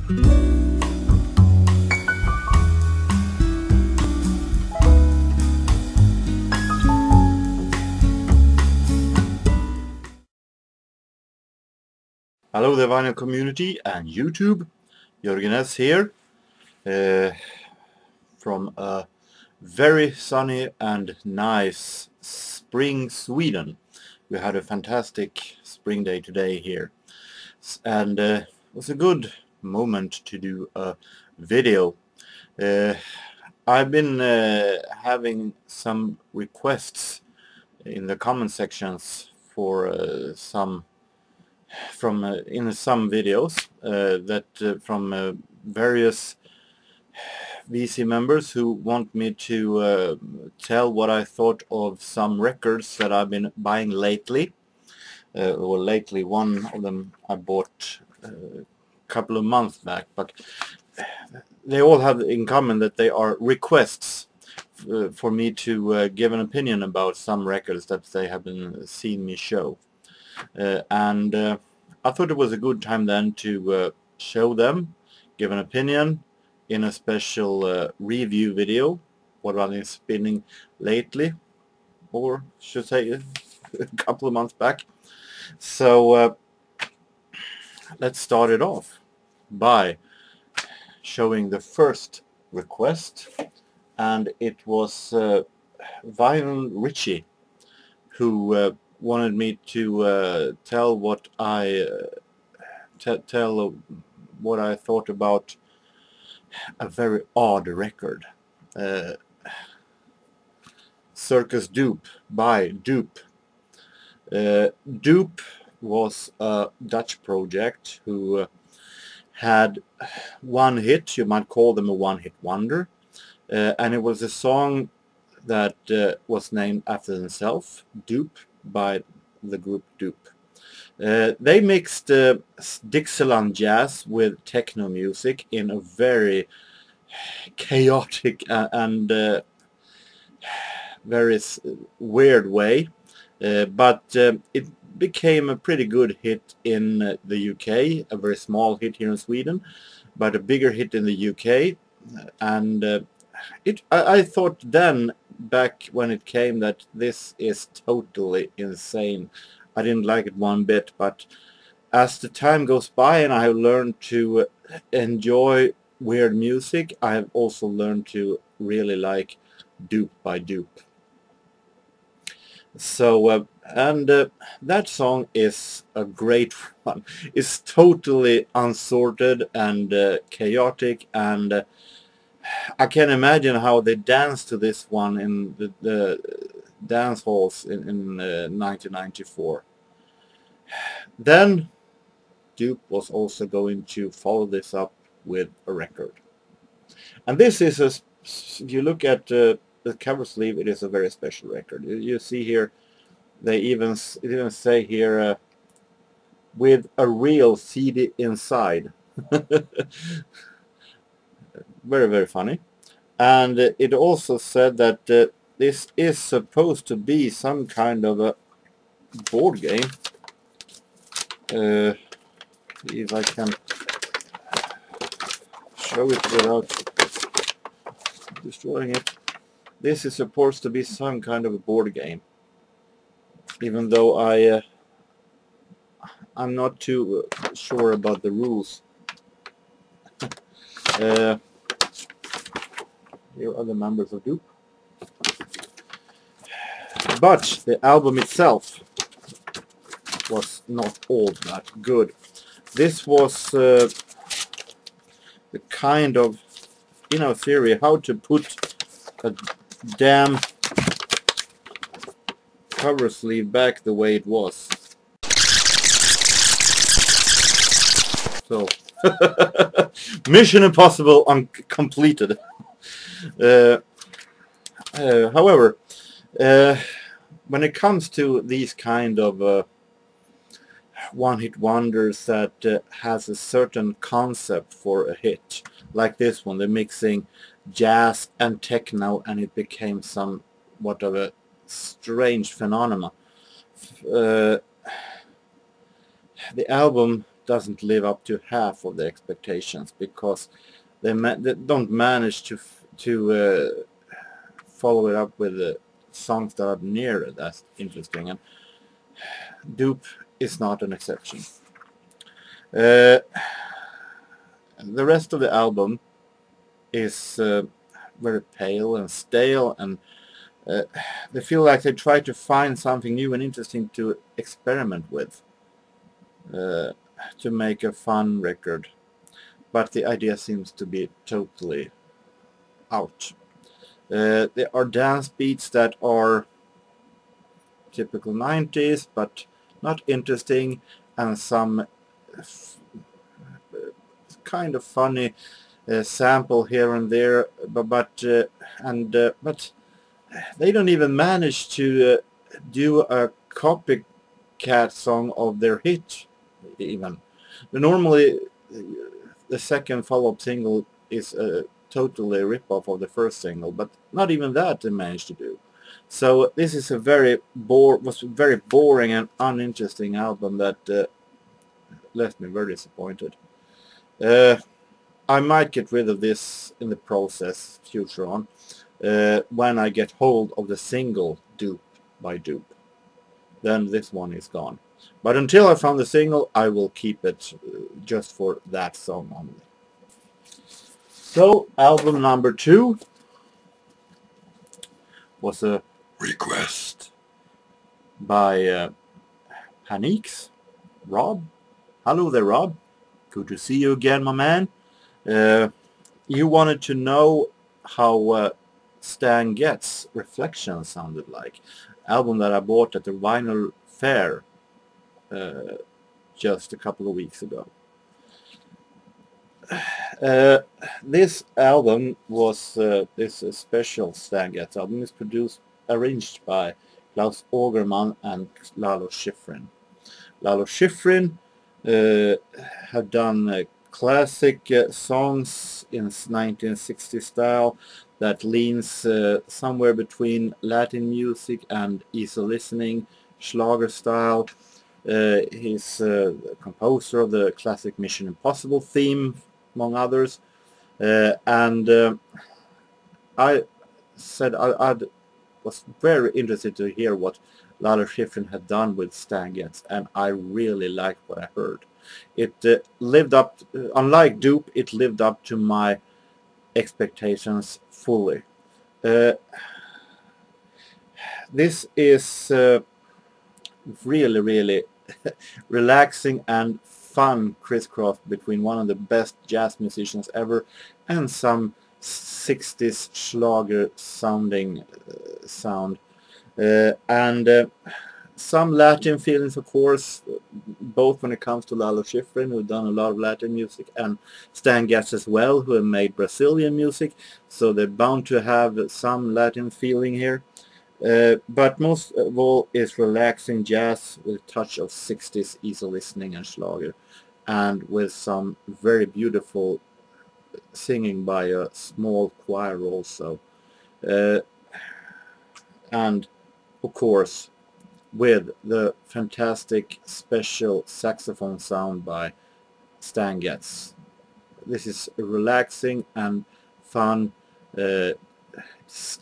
Hello the vinyl community and YouTube, JorgenS here from a very sunny and nice spring Sweden. We had a fantastic spring day today here, and it was a good moment to do a video. I've been having some requests in the comment sections for in some videos from various VC members who want me to tell what I thought of some records that I've been buying lately. One of them I bought a couple of months back, but they all have in common that they are requests for me to give an opinion about some records that they have been seeing me show. I thought it was a good time then to show them, give an opinion in a special review video, what I've been spinning lately, or should say a couple of months back. So let's start it off by showing the first request, and it was Vinyl Richie who wanted me to tell what I thought about a very odd record, Circus Doop by Doop. Doop was a Dutch project who had one hit. You might call them a one-hit wonder, and it was a song that was named after themselves, Doop, by the group Doop. They mixed Dixieland jazz with techno music in a very chaotic and very weird way, but it became a pretty good hit in the UK, a very small hit here in Sweden, but a bigger hit in the UK. And I thought then, back when it came, that this is totally insane. I didn't like it one bit, but as the time goes by and I have learned to enjoy weird music, I have also learned to really like Doop by Doop. So that song is a great one. It's totally unsorted and chaotic, and I can imagine how they danced to this one in the dance halls in 1994. Then Doop was also going to follow this up with a record. And this is if you look at the cover sleeve, it is a very special record. You see here, they even say here, with a real CD inside. Very, very funny. And it also said that this is supposed to be some kind of a board game. If I can show it without destroying it. This is supposed to be some kind of a board game, even though I'm not too sure about the rules. Here are the members of Doop. But the album itself was not all that good. This was the kind of, in our theory, how to put a damn cover sleeve back the way it was. So, Mission Impossible completed. However, when it comes to these kind of one-hit wonders that has a certain concept for a hit, like this one, they're mixing jazz and techno, and it became somewhat of a strange phenomenon. The album doesn't live up to half of the expectations, because they don't manage to follow it up with songs that are near as interesting, and Doop is not an exception. The rest of the album is very pale and stale, and they feel like they try to find something new and interesting to experiment with, to make a fun record, but the idea seems to be totally out. There are dance beats that are typical 90s but not interesting, and some kind of funny sample here and there, but they don't even manage to do a copycat song of their hit even. Normally the second follow-up single is a totally rip-off of the first single, but not even that they managed to do. So this is a very boring and uninteresting album that left me very disappointed. I might get rid of this in the process future on, when I get hold of the single Doop by Doop. Then this one is gone. But until I found the single, I will keep it just for that song only. So, album number 2 was a request by Paniques, Rob. Hello there, Rob. Good to see you again, my man. You wanted to know how Stan Getz Reflections sounded like. Album that I bought at the vinyl fair just a couple of weeks ago. This album was this special Stan Getz album is arranged by Klaus Ågerman and Lalo Schifrin. Lalo Schifrin have done classic songs in 1960s style that leans somewhere between Latin music and easy listening, Schlager style. He's a composer of the classic Mission Impossible theme, among others. I said I was very interested to hear what Lalo Schifrin had done with Stan Getz, and I really liked what I heard. It lived up, unlike Doop, it lived up to my expectations fully. This is really relaxing and fun crisscross between one of the best jazz musicians ever and some 60s Schlager sounding sound, and some Latin feelings, of course, both when it comes to Lalo Schifrin, who've done a lot of Latin music, and Stan Getz as well, who have made Brazilian music, so they're bound to have some Latin feeling here. But most of all is relaxing jazz with a touch of 60s easy listening and Schlager, and with some very beautiful singing by a small choir also, and of course with the fantastic special saxophone sound by Stan Getz. This is a relaxing and fun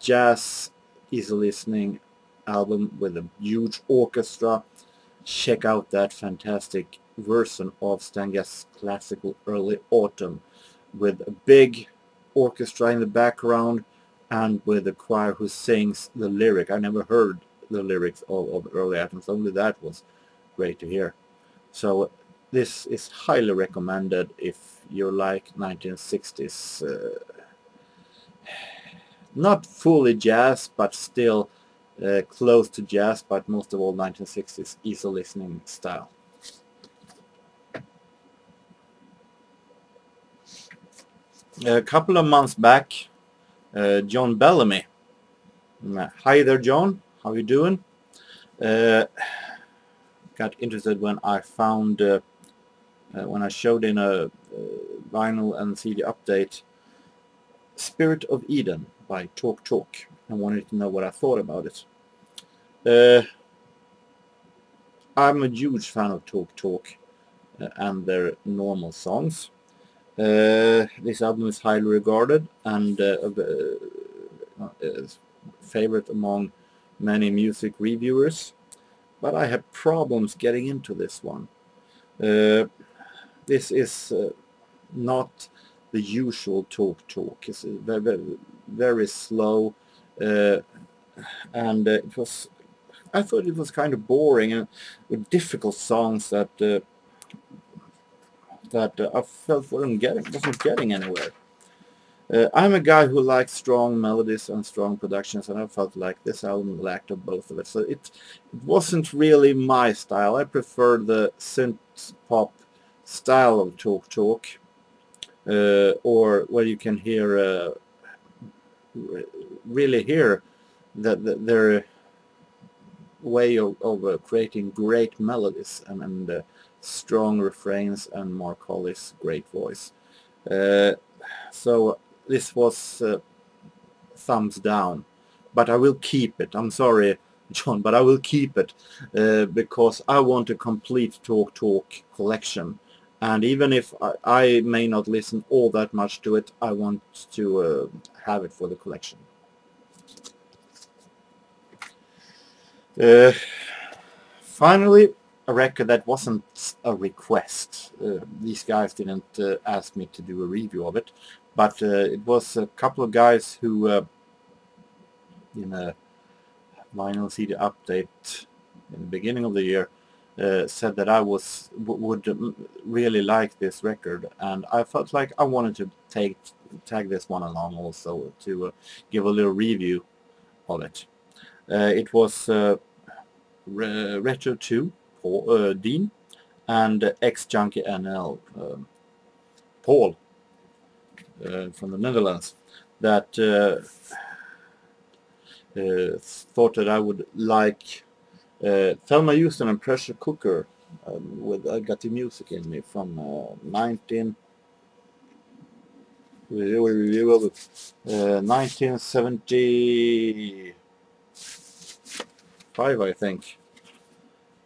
jazz easy listening album with a huge orchestra. Check out that fantastic version of Stan Getz's classical Early Autumn with a big orchestra in the background and with a choir who sings the lyric. I never heard the lyrics of Early Autumn, so only that was great to hear. So this is highly recommended if you like 1960s, not fully jazz, but still close to jazz, but most of all 1960s easy listening style. A couple of months back, John Bellamy. Hi there, John. How you doing? Got interested when I found, when I showed in a vinyl and CD update, Spirit of Eden by Talk Talk. I wanted to know what I thought about it. I'm a huge fan of Talk Talk. and their normal songs. This album is highly regarded and favorite among many music reviewers, but I had problems getting into this one. This is not the usual talk. It's very slow, and I thought it was kind of boring and with difficult songs that I felt wasn't getting anywhere. I'm a guy who likes strong melodies and strong productions, and I felt like this album lacked of both of it. So it wasn't really my style. I prefer the synth pop style of talk, or where you can hear really hear their way of creating great melodies and strong refrains and Mark Holly's great voice. So this was thumbs down, but I will keep it. I'm sorry, John, but I will keep it because I want a complete talk collection, and even if I may not listen all that much to it, I want to have it for the collection. Finally, a record that wasn't a request. These guys didn't ask me to do a review of it, but it was a couple of guys who in a vinyl CD update in the beginning of the year said that I would really like this record, and I felt like I wanted to tag this one along also to give a little review of it. It was Retro 2, Dean, and Junkie NL, Paul, from the Netherlands, that thought that I would like Thelma Houston and Pressure Cooker with I Got the Music in Me from 1975, I think.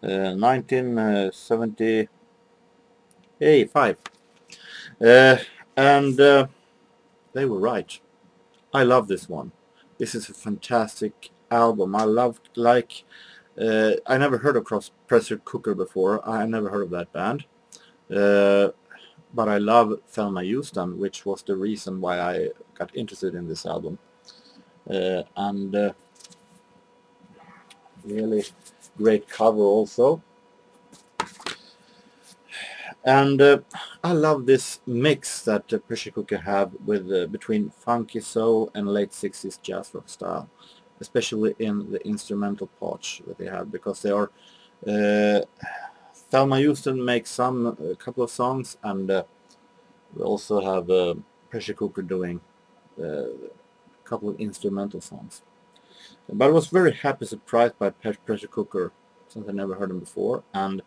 1975. And they were right. I love this one. This is a fantastic album. I never heard of Pressure Cooker before. I never heard of that band. But I love Thelma Houston, which was the reason why I got interested in this album. And really great cover also. And I love this mix that Pressure Cooker have with between funky soul and late 60s jazz rock style, especially in the instrumental parts that they have, because they are Thelma Houston makes a couple of songs, and we also have Pressure Cooker doing a couple of instrumental songs. But I was very happy surprised by Pressure Cooker, since I never heard them before, and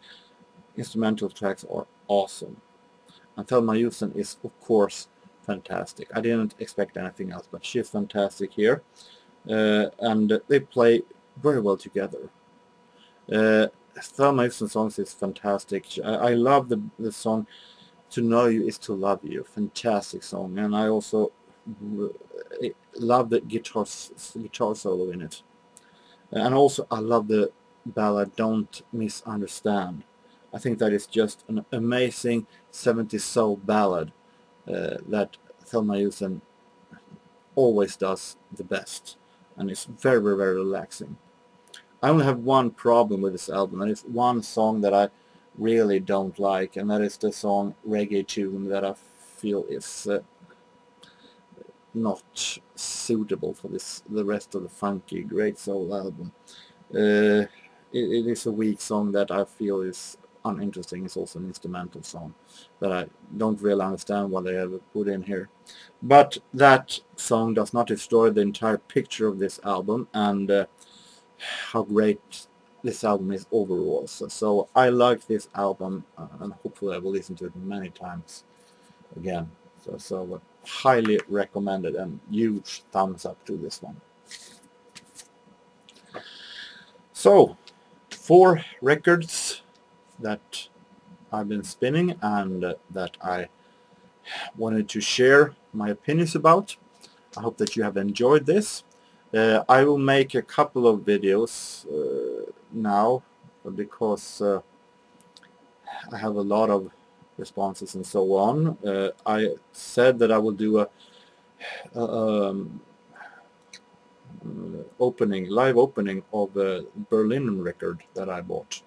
instrumental tracks are awesome. And Thelma Houston is, of course, fantastic. I didn't expect anything else, but she's fantastic here. And they play very well together. Thelma Houston songs is fantastic. I love the song To Know You Is To Love You. Fantastic song. And I also love the guitar solo in it. And also I love the ballad Don't Misunderstand. I think that is just an amazing 70s soul ballad that Thelma Houston always does the best, and it's very, very, very relaxing. I only have one problem with this album, and it's one song that I really don't like, and that is the song Reggae Tune, that I feel is not suitable for the rest of the funky great soul album. It is a weak song that I feel is uninteresting. It's also an instrumental song that I don't really understand what they have put in here. But that song does not destroy the entire picture of this album and how great this album is overall. So I like this album, and hopefully I will listen to it many times again. So highly recommended, and huge thumbs up to this one. So 4 records that I've been spinning and that I wanted to share my opinions about. I hope that you have enjoyed this. I will make a couple of videos now because I have a lot of responses and so on. I said that I will do a live opening of a Berlin record that I bought,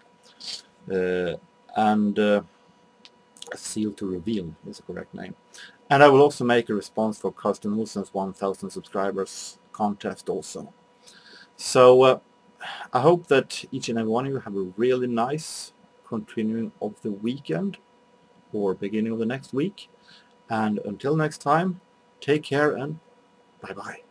and a Seal to Reveal is the correct name. And I will also make a response for Carsten Olsen's 1000 subscribers contest also. So I hope that each and every one of you have a really nice continuing of the weekend or beginning of the next week. And until next time, take care and bye-bye.